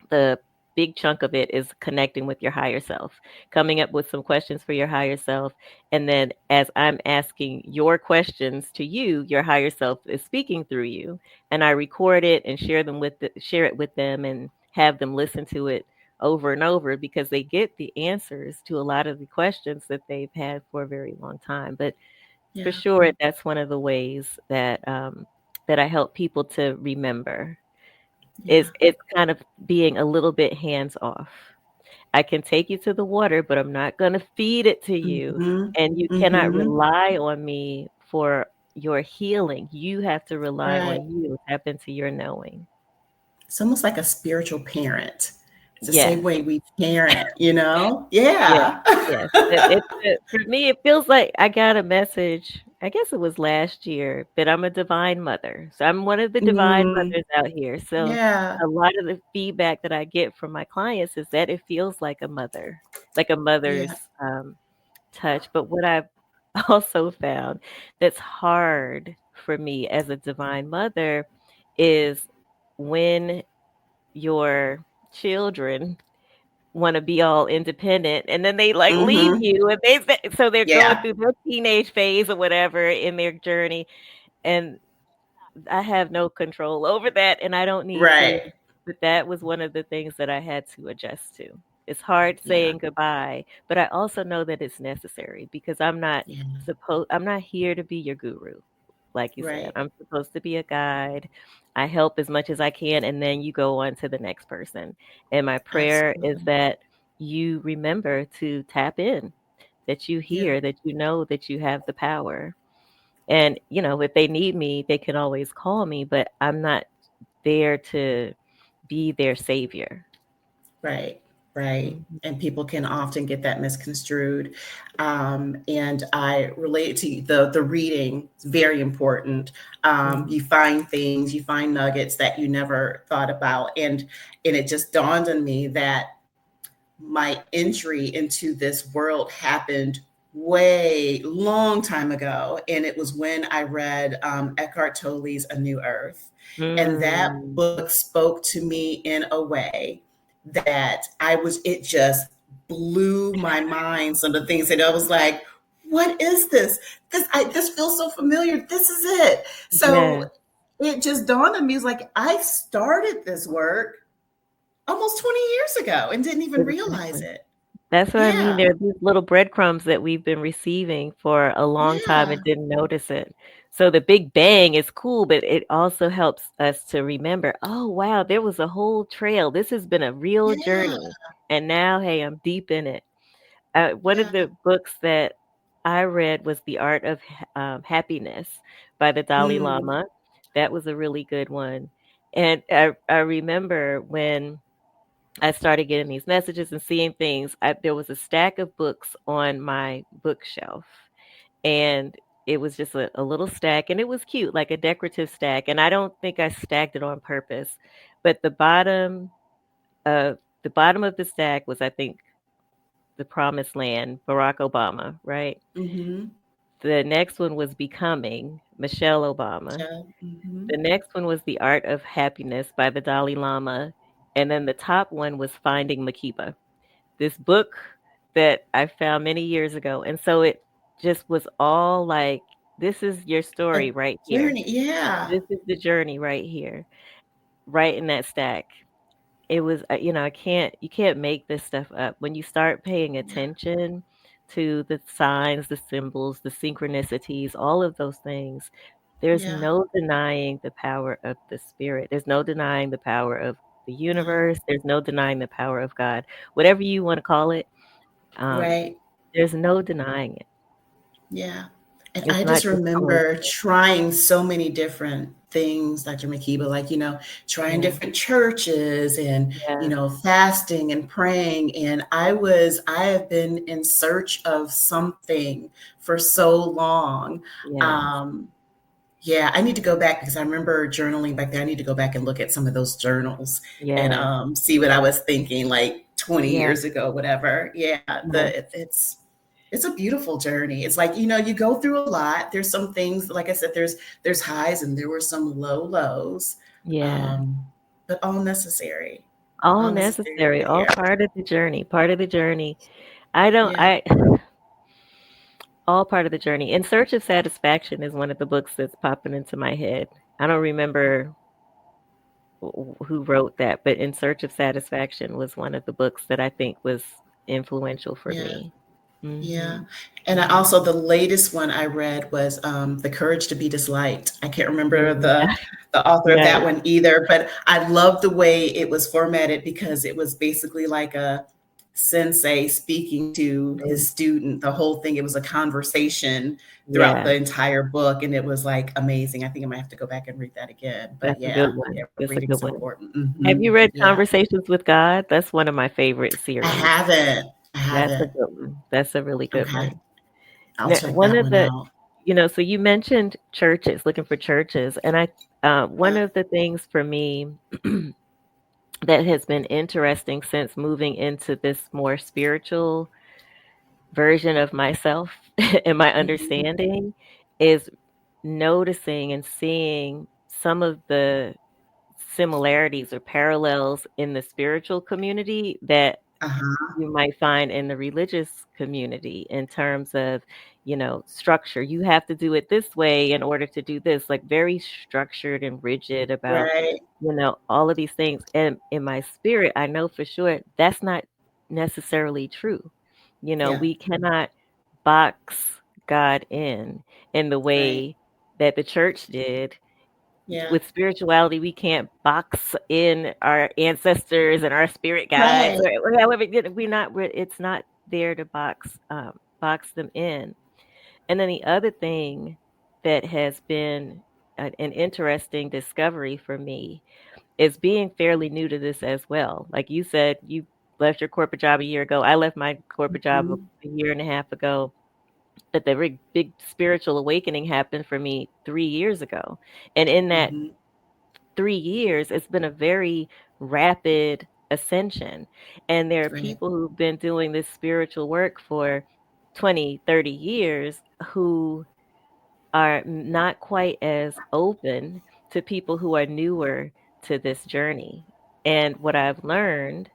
the big chunk of it is connecting with your higher self, coming up with some questions for your higher self. And then as I'm asking your questions to you, your higher self is speaking through you. And I record it and share it with them and have them listen to it over and over because they get the answers to a lot of the questions that they've had for a very long time. But for Yeah. sure, that's one of the ways that I help people to remember Yeah. it's kind of being a little bit hands off. I can take you to the water, but I'm not going to feed it to you. Mhm. And you cannot Mhm. rely on me for your healing. You have to rely Right. on you, tap into your knowing. It's almost like a spiritual parent. It's the same Yes. way we parent, you know? Yes, Yeah. yes. For me, it feels like I got a message, I guess it was last year, that I'm a divine mother. So I'm one of the divine Mm, mothers out here. So yeah. a lot of the feedback that I get from my clients is that it feels like a mother's Yeah. um, touch. But what I've also found that's hard for me as a divine mother is when your children wanna be all independent, and then they, like, leave Mhm. you, and so they're going Yeah. through their teenage phase or whatever in their journey, and I have no control over that, and I don't need to, Right. but that was one of the things that I had to adjust to. It's hard Yeah. saying goodbye, but I also know that it's necessary because Yeah. I'm not here to be your guru, like you said. Right. I'm supposed to be a guide. I help as much as I can, and then you go on to the next person. And my prayer is Absolutely. that you remember to tap in, that you Yeah. hear, that you know that you have the power. And, if they need me, they can always call me, but I'm not there to be their savior. Right. Right. Mhm, And people can often get that misconstrued. And I relate to the reading. It's very important. mhm, You find things, you find nuggets that you never thought about. And it just dawned on me that my entry into this world happened way long time ago, and it was when I read Eckhart Tolle's A New Earth, and that mm, book spoke to me in a way that it just blew my mind. Some of the things that I was like, what is this? This feels so familiar. This is it. So yeah, it just dawned on me. It was like I started this work almost 20 years ago and didn't even realize exactly. it. That's what I mean, Yeah. there are these little breadcrumbs that we've been receiving for a long time Yeah. and didn't notice it. So the big bang is cool, but it also helps us to remember, "Oh, wow, there was a whole trail. This has been a real Yeah. journey, and now, hey, I'm deep in it." One of Yeah. the books that I read was The Art of Happiness by the Dalai Mm. Lama. That was a really good one. And I remember when I started getting these messages and seeing things, there was a stack of books on my bookshelf. And it was just a little stack, and it was cute, like a decorative stack. And I don't think I stacked it on purpose. But the bottom of the stack was, I think, The Promised Land, Barack Obama, right? Mhm. The next one was Becoming, Michelle Obama. Yeah. The Mhm. next one was The Art of Happiness by the Dalai Lama. And then the top one was Finding Makeba, this book that I found many years ago. And so it just was all like, this is your A story right here. journey. Yeah. This is the journey right here, right in that stack. It was, you can't make this stuff up. When you start paying Yeah. attention to the signs, the symbols, the synchronicities, all of those things, there's Yeah. no denying the power of the spirit. There's no denying the power of the No. universe. There's no denying the power of God. Whatever you want to call it, um, Right. there's no denying it. Yeah. And It's I not just just calling remember to it. trying so many different things, Dr. Makeba, like, trying Yeah, different churches and, yeah, fasting and praying. And I have been in search of something for so long. yes, Um, Yeah, I need to go back because I remember journaling back there. I need to go back and look at some of those journals and yes, see what I was thinking like 20 yeah, years ago, whatever. Yeah, yeah, it's a beautiful journey. It's like, you go through a lot. There's some things, like I said, there's highs and there were some low lows, yeah. um, but All all necessary to necessary, get all here. part of the journey, part of the journey. I don't Yeah, I all part of the journey. In Search of Satisfaction is one of the books that's popping into my head. I don't remember who wrote that, but In Search of Satisfaction was one of the books that I think was influential for yeah. me. Yeah. Mhm. And I Mhm. also, the latest one I read was The Courage to be Disliked. I can't remember Mm, the author of that nice. one either, but I love the way it was formatted because it was basically like sensei speaking to his Mm, student, the whole thing, it was a conversation throughout the yes, entire book, and it was like amazing. I think I might have to go back and read that again. But that's a good yeah, one. yeah, That's a reading's good one. important. Have you read Yeah. Conversations with God? That's one of my favorite I series. haven't. I That's a haven't. good one. That's a really good Okay. one. I'll Now, check one that of one the, out. so you mentioned churches, looking for churches, and one Uh, of the things for me that has been interesting since moving into this more spiritual version of myself and my mhm. understanding is noticing and seeing some of the similarities or parallels in the spiritual community that Uh-huh. you might find in the religious community in terms of, structure. You have to do it this way in order to do this, like very structured and rigid about, Right. all of these things. And in my spirit, I know for sure that's not necessarily true. Yeah. We cannot box God in the Right. way that the church did. Yeah. With spirituality, we can't box in our ancestors and our spirit guides, Right. or however it's not there to box them in. And then the other thing that has been an interesting discovery for me is being fairly new to this as well. Like you said, you left your corporate job a year ago. I left my corporate job Mhm. a year and a half ago. But the big spiritual awakening happened for me 3 years ago. And in that Mhm. 3 years, it's been a very rapid ascension. And there are Right. people who've been doing this spiritual work for 20, 30 years who are not quite as open to people who are newer to this journey. And what I've learned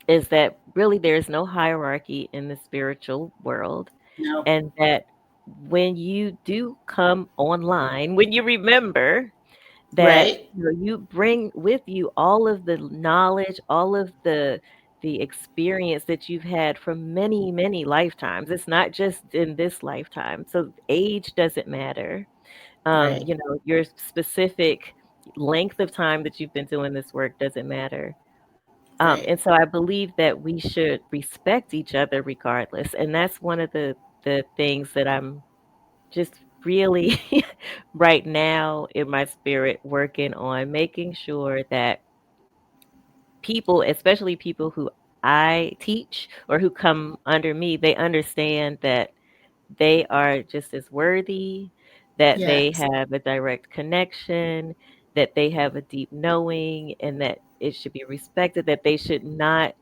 is that really there's no hierarchy in the spiritual world, No. and that when you do come online, when you remember that Right. you bring with you all of the knowledge, all of the experience that you've had from many, many lifetimes. It's not just in this lifetime. So age doesn't matter. Right. Your specific length of time that you've been doing this work doesn't matter. Right. And so I believe that we should respect each other regardless. And that's one of the things that I'm just really right now in my spirit working on making sure that people, especially people who I teach or who come under me, they understand that they are just as worthy, that they Yes. have a direct connection, that they have a deep knowing, and that it should be respected, that they should not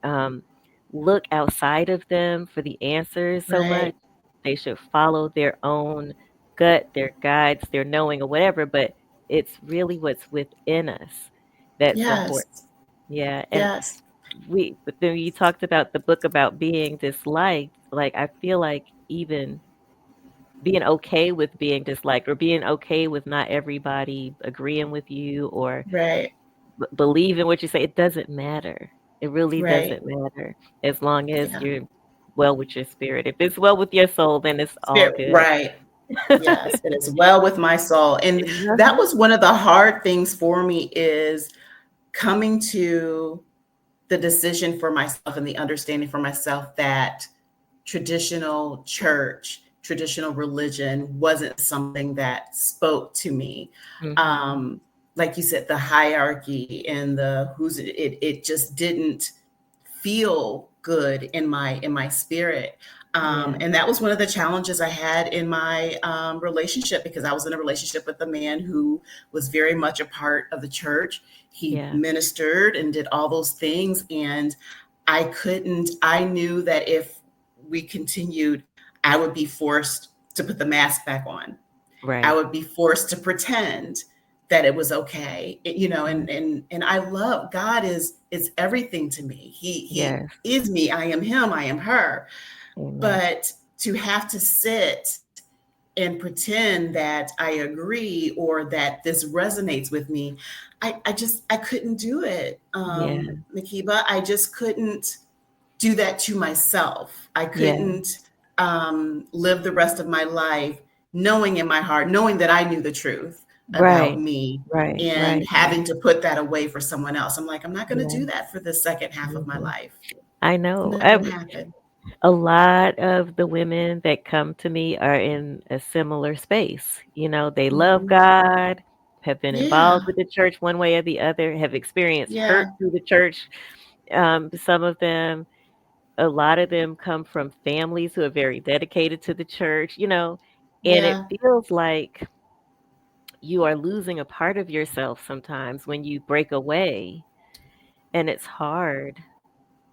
look outside of them for the answers so much. Right. They should follow their own gut, their guides, their knowing, or whatever, but it's really what's within us that's Yes. important. Yeah. And Yes. but then you talked about the book about being disliked. Like, I feel like even being okay with being disliked or being okay with not everybody agreeing with you or Right. believing what you say, it doesn't matter. It really Right. doesn't matter as long as Yeah. you're well with your spirit. If it's well with your soul, then it's all Spirit. good. Right. Yes, it is well with my soul. And that Uh-huh. was one of the hard things for me is coming to the decision for myself and the understanding for myself that traditional church, traditional religion wasn't something that spoke to me. Mhm. Um, like you said, the hierarchy and the it just didn't feel good in my spirit. Yeah. And that was one of the challenges I had in my relationship because I was in a relationship with a man who was very much a part of the church. He Yeah. ministered and did all those things. And I knew that if we continued, I would be forced to put the mask back on. I Right. would be forced to pretend that it was okay. Mhm. And I love God is everything to me. He Yes. is me. I am him. I am her. Amen. But to have to sit and pretend that I agree or that this resonates with me, I couldn't do it, Yeah. Makeba. I just couldn't do that to myself. I Yeah. couldn't live the rest of my life knowing in my heart, knowing that I knew the truth about Right. me Right. and Right. having to put that away for someone else. I'm like, I'm not going to Yeah. do that for the second half of my Mhm. life. I know. Never happened. A lot of the women that come to me are in a similar space. You know, they love Mhm. God, have been involved Yeah. with the church one way or the other, have experienced hurt Yeah. through the church. Some of them, a lot of them come from families who are very dedicated to the church, and it Yeah. feels like you are losing a part of yourself sometimes when you break away, and it's hard.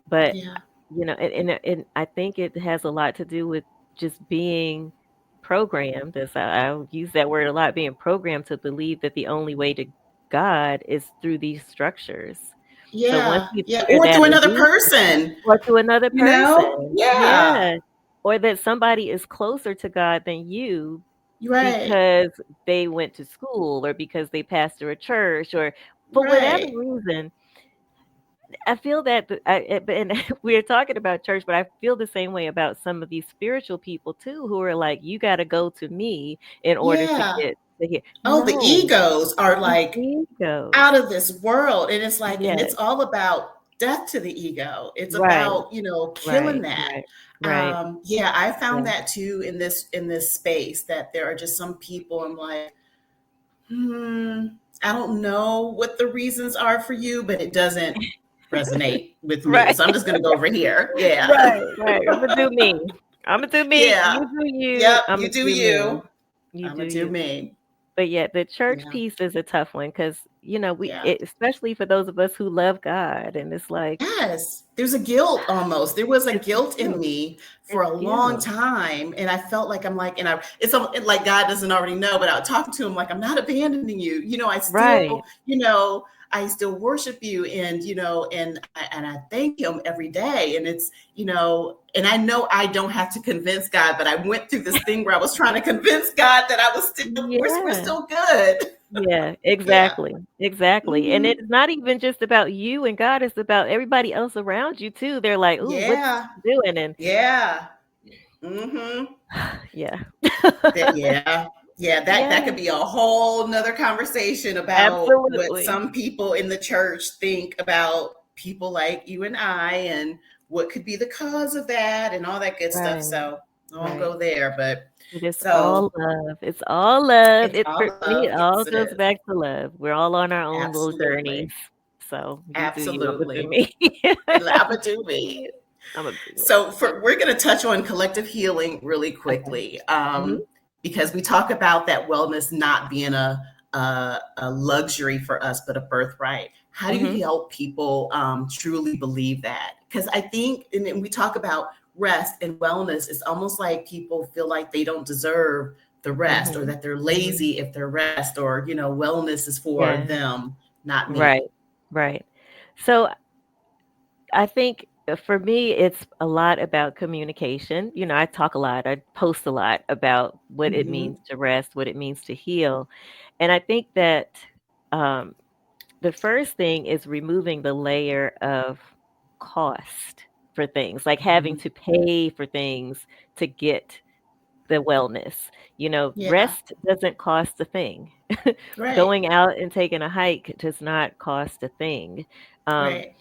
But, Yeah. and I think it has a lot to do with just being programmed, as I'll use that word a lot, being programmed to believe that the only way to God is through these structures. So once Yeah. you Yeah. hear Or that through another illusion, person, or to another person, Yeah. yeah, or that somebody is closer to God than you Right. because they went to school or because they pastor a church or for whatever Right. reason, I feel that and we're talking about church, but I feel the same way about some of these spiritual people too, who are like, you got to go to me in order to Yeah. get to here. Oh, the No, egos are the like egos. out of this world. And it's like, and it's Yes. all about death to the ego. It's Right. about, killing Right. that. Right. Right. Yeah, I found Yeah. that too in this space that there are just some people I'm like, hmm, I don't know what the reasons are for you, but it doesn't resonate with me. Right. So I'm just gonna go over here. Yeah. Right. Right. I'm gonna do me. I'm gonna do me. Yeah. You do you. Yep. I'm You gonna do do me. you. You I'm do gonna do you. me. But yeah, the church Yeah. piece is a tough one because Yeah. especially for those of us who love God, and it's like Yes, there's a guilt almost. There was a it's guilt in guilt. me for It's a long guilt. time, and I felt like I'm like, and I, it's like God doesn't already know, but I would talk to him like, I'm not abandoning you. Right. I still worship you, and I thank him every day, and and I know I don't have to convince God, but I went through this thing where I was trying to convince God that I was still, we're Yeah. still good. Yeah, Yeah. exactly. Exactly. And Hmm. it's not even just about you and God, it's about everybody else around you too. They're like, "Ooh, what's Yeah. he doing?" And Yeah. Hmm. yeah. Yeah, yeah, that Yeah, could be a whole nother conversation about what absolutely. some people in the church think about people like you and I, and what could be the cause of that, and all that good stuff. Right. So I won't Right. go there, but It is all so love. It's all love. it's It all for me, love. it all Yes, it goes is. back to love. We're all on our own little journeys. Absolutely, So you do you, Imma do absolutely. me. I'm a do me. Imma do me. So we're going to touch on collective healing really Okay. quickly, Mhm. because we talk about that wellness not being a luxury for us, but a birthright. How do you Mhm. help people truly believe that? Because I think, and then we talk about rest and wellness, it's almost like people feel like they don't deserve the rest, or Mhm. that they're Mhm. lazy if they're rest, or wellness is for Yeah. them, not Right. me. Right. So I think for me, it's a lot about communication. I talk a lot, I post a lot about what it Hmm. means to rest, what it means to heal. And I think that um, the first thing is removing the layer of cost for things, like having Hmm. to pay for things to get the wellness. Yeah. Rest doesn't cost a thing. Right. Going out and taking a hike does not cost a thing. Um, Right.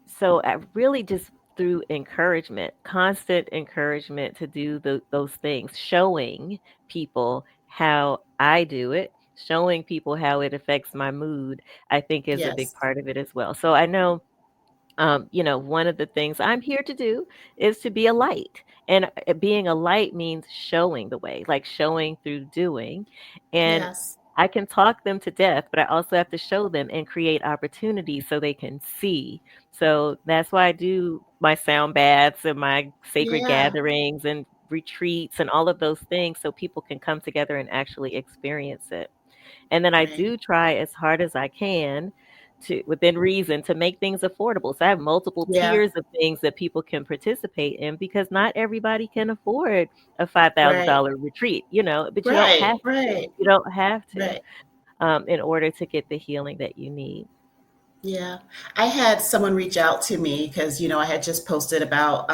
so I really just through encouragement, constant encouragement to do those things, showing people how I do it, showing people how it affects my mood, I think is a big Yes. part of it as well. So I know one of the things I'm here to do is to be a light. And being a light means showing the way, like showing through doing. And Yes. I can talk them to death, but I also have to show them and create opportunities so they can see. So that's why I do my sound baths and my sacred Yeah. gatherings and retreats and all of those things so people can come together and actually experience it. And then I Right. do try as hard as I can to within reason to make things affordable. So I have multiple Yeah. tiers of things that people can participate in because not everybody can afford a Right. $5,000 retreat, but you don't have Right. to. Right. You don't have to Right. in order to get the healing that you need. Yeah. I had someone reach out to me because, I had just posted about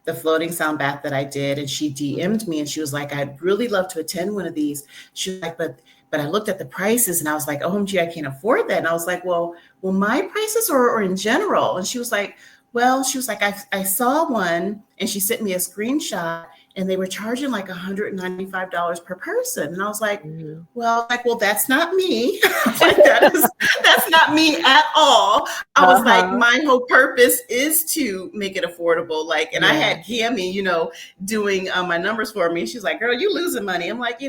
the floating sound bath that I did, and she Mhm. DM'd me and she was like, I'd really love to attend one of these. She was like, but I looked at the prices and I was like, OMG, I can't afford that. And I was like, well, my prices or in general. And she was like, Well, she was like, I saw one, and she sent me a screenshot, and they were charging like $195 per person. And I was Mhm. well, that's not me. Like, that's not me at all. I was like, Uh-huh. my whole purpose is to make it affordable. Like, and I Yeah. had Cammy, doing my numbers for me. She's like, girl, you losing money. I'm like,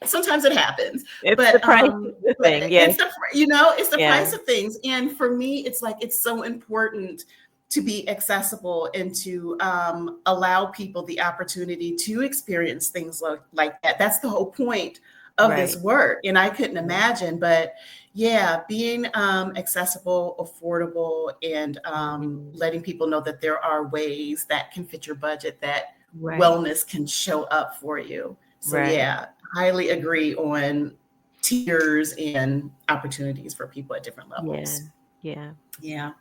sometimes it happens, It's the but price of the thing. Yes. it's the Yeah. price of things. And for me, it's like it's so important to be accessible and to allow people the opportunity to experience things like that. That's the whole point of this Right. work, and I couldn't Yeah. imagine. But yeah, being accessible, affordable, and Mhm. letting people know that there are ways that can fit your budget, that Right. wellness can show up for you. So Right. yeah, highly agree on tiers and opportunities for people at different Yeah. levels. Yeah. Yeah.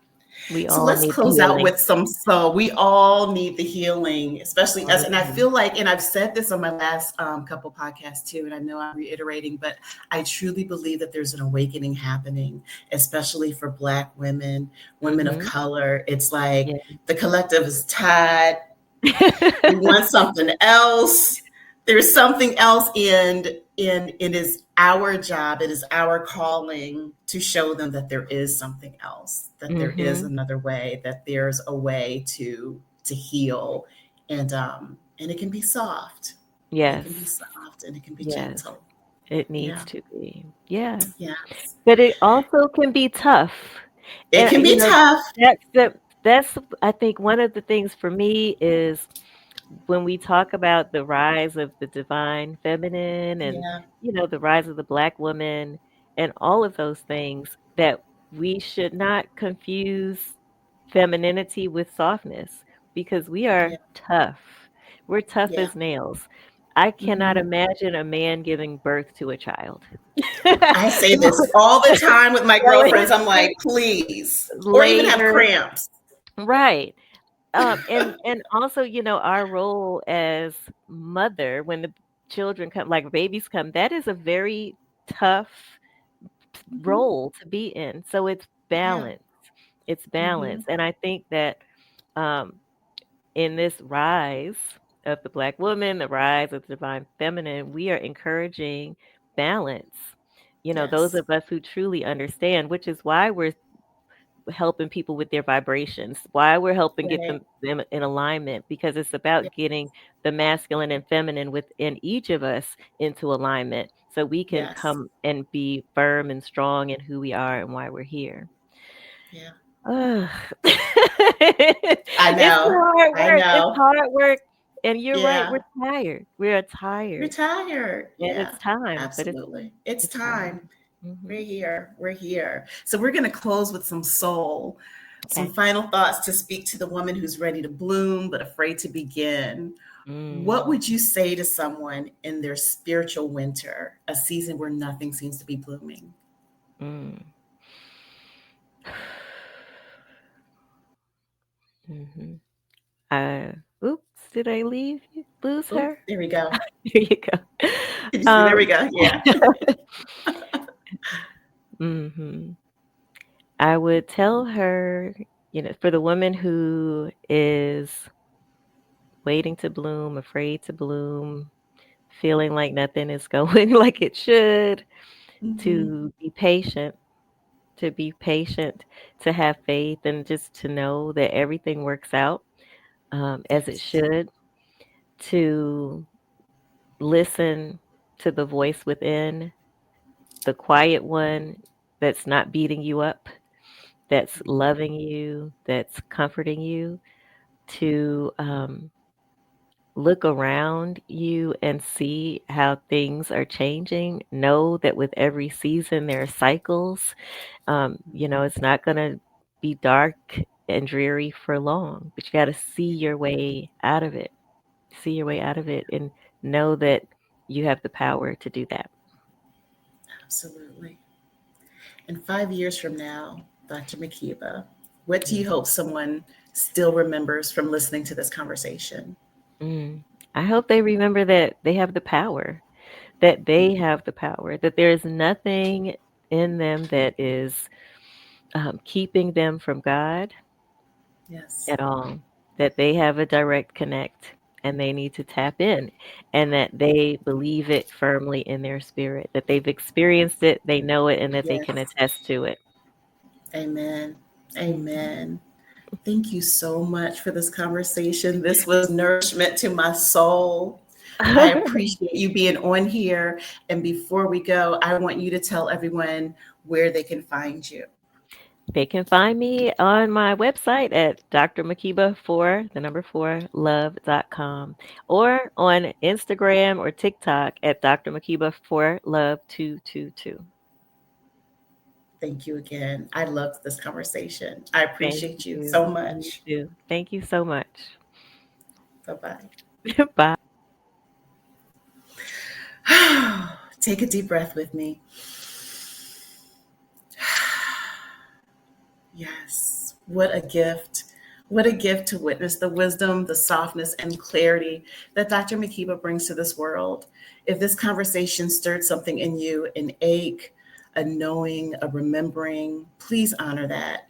We So all let's need the close out healing. with some. So we all need the healing, especially us. And I Mhm. feel like, and I've said this on my last couple podcasts too, and I know I'm reiterating, but I truly believe that there's an awakening happening, especially for Black women, women of Mhm. color. It's like Yeah. the collective is tired. We want something else. There's something else, and it is our job, it is our calling to show them that there is something else, that there is Mhm. another way, that there's a way to heal, and it can be soft. It can be Yes. soft and it can be Yes. gentle. It Yeah. needs to be. Yeah. Yes. But it also can be tough. It And, can be tough. that's that's I think one of the things for me is when we talk about the rise of the divine feminine and, Yeah. the rise of the Black woman and all of those things, that we should not confuse femininity with softness because we Yeah. are tough. We're tough Yeah. as nails. I cannot Hmm. imagine a man giving birth to a child. I say this all the time with my Going girlfriends. I'm like, through please, or even have labor. cramps. Right. And also, our role as mother when the children come, like babies come, that is a very tough Hmm. role to be in. So it's Yeah. balance. It's Hmm. balance. And I think that um, in this rise of the Black woman, the rise of the divine feminine, we are encouraging balance. Those Yes. of us who truly understand, which is why we're helping people with their vibrations, why we're helping get Right. them in alignment, because it's Yeah. about getting the masculine and feminine within each of us into alignment so we can Yes. come and be firm and strong in who we are and why we're here. Yeah. Ugh. I It's know. hard I work. It's know. hard work. And you're right, Yeah. we're tired. We're We're tired. tired. And Yeah. it's time, but Absolutely. It's it's time. time. Hmm. We're here. We're here. So we're going to close with some soul, some Okay. final thoughts to speak to the woman who's ready to bloom but afraid to begin. What Mm, would you say to someone in their spiritual winter, a season where nothing seems to be blooming? mm. Mhm. Uh, oops, did I lose Oh, her? there we go. There you go. Did you see? There we Um, go. Yeah. mhm. I would tell her, for the woman who is waiting to bloom, afraid to bloom, feeling like nothing is going like it should, Hmm. to be patient, to be patient, to have faith, and just to know that everything works out as it Yes. should, to listen to the voice within, the quiet one that's not beating you up, that's loving you, that's comforting you, to look around you and see how things are changing. Know that with every season, there are cycles. It's not going to be dark and dreary for long, but you got to see Yeah, your way out of it. See your way out of it and know that you have the power to do that. absolutely. And 5 years from now, Dr. Makeba, what do you Mm. hope someone still remembers from listening to this conversation? Mm. I hope they remember that they have the power, that they have the power, that there is nothing in them that is keeping them from God, Yes. at all. That they have a direct connect and they need to tap in, and that they believe it firmly in their spirit, that they've experienced it, they know it, and that they can Yes. attest to it. Amen. Mhm. Amen. Thank you so much for this conversation. This was nourishment to my soul. I appreciate you being on here. And before we go, I want you to tell everyone where they can find you. They can find me on my website at drmakeba4, the number 4, love.com, or on Instagram or TikTok at drmakeba4love222. Thank you again. I loved this conversation. I Thank appreciate you you. so You much. too. Thank you so much. Bye bye. Bye. Take a deep breath with me. Yes, what a gift. What a gift to witness the wisdom, the softness, and clarity that Dr. Makeba brings to this world. If this conversation stirred something in you, an ache, a knowing, a remembering, please honor that.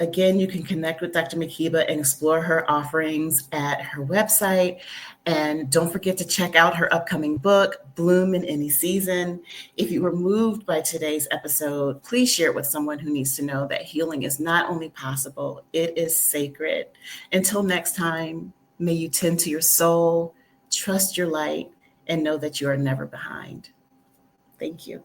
Again, you can connect with Dr. Makeba and explore her offerings at her website. And don't forget to check out her upcoming book, Bloom in Any Season. If you were moved by today's episode, please share it with someone who needs to know that healing is not only possible, it is sacred. Until next time, may you tend to your soul, trust your light, and know that you are never behind. Thank you.